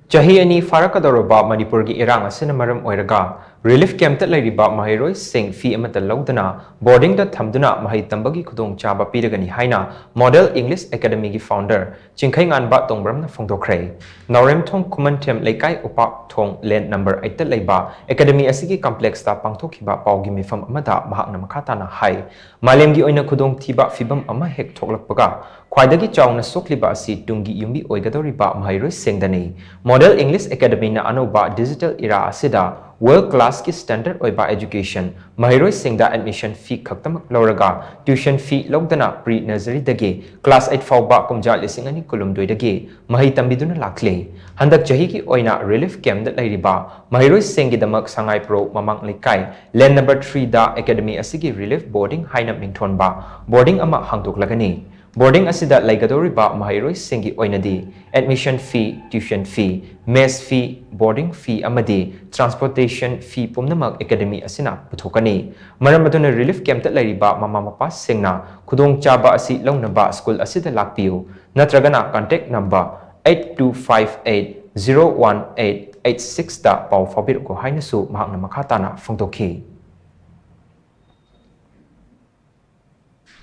CHAHI ani PHARAKADORURABA Manipur gi IRANG ASINA MARAM OIRAGA Relief Camp Leiriba Maheiroi Shing fee Amtta Loudana boarding the THAMDUNA Mahei Tambagi Khudong Chaba Piragani HAINA Model English Academy gi founder CHINGKHEINGANBA TONGBRAM na PHONGDOKHRE Naurem Thong Kumantem Laikai Upa Thong Land number 8 Leiba Academy asigi complex ta pangthokhiba paugi mifam amada mahakna makhatana hai Malemgi oina Khudong thiba fibam ama hek thoklakpaga khwaidagi chawna sokliba asi tungi yumbi oigadoriba Maheiroi Shing dani Model English Academy na anoba digital era asida world class ki standard oiba education Maheiroi Shing da admission fee khaktamak loraga tuition fee logdana pre nursery dage class 8 fawba kumja lising ani kulumdoi dage Mahei tambiduna lakle handak chahi ki oina relief camp da leiriba Maheiroi Shing gi damak sangai pro mamang lekai land number 3 da academy asigi relief boarding haina mingthonba boarding ama hangdoklagani boarding asida laigadoriba Maheiroi Shing gi oinadi admission fee tuition fee mess fee boarding fee amadi transportation fee pumnamak academy asina puthokani maram aduna relief camp ta leiriba mama mapa singna Khudong Chaba asi launaba school asida lakpiu natragana contact number 8258018886 ta pau fabir ko haina su mahakna makhatana phongdokhi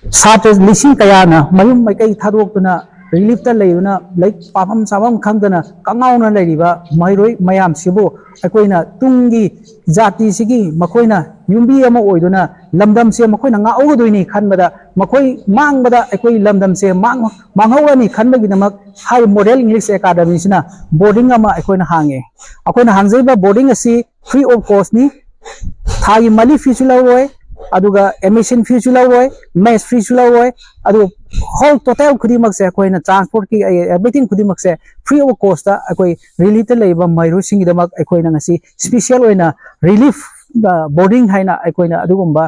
साथ लिसिंग कयाना मयुम मैकई थादोक्तुना relief ता लेयुना like पाफम सावम खंगदना कंगाउना लेरिबा माहिरोई मयाम सिबो अकोइना तुंगी जाति सिगी मखोइना युम्बी अमा ओइदुना लमदम से मखोइना ngaogodoini खनबदा मखोइ मांगबदा अकोइ लमदम से मांगौनी खनबगिदमक high model English academy सिना boarding अमा अकोइना हांगे अकोइना हांगजैबा boarding असि free of cost नि थागी मली फीस लवोय अदुगा एडमिशन फी लवोय मेस फी लवोय अदु होल टोटल खुदिमक से अकोइना ट्रांसपोर्ट की एवरीथिंग खुदिमक से फ्री ऑफ कॉस्ट अकोइ रिलीफ लेबा माइरो सिंगिदमक अकोइना ngasi स्पेशल ओइना रिलीफ बोर्डिंग हाइना अकोइना अदुगुम्बा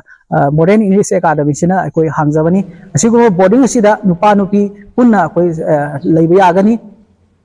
मॉडर्न इंग्लिश एकेडमी सिना अकोइ हांगजबनी असिगुम्बा बोर्डिंग असिदा नुपा नुपी पुन्ना अकोइ लेबा यागनी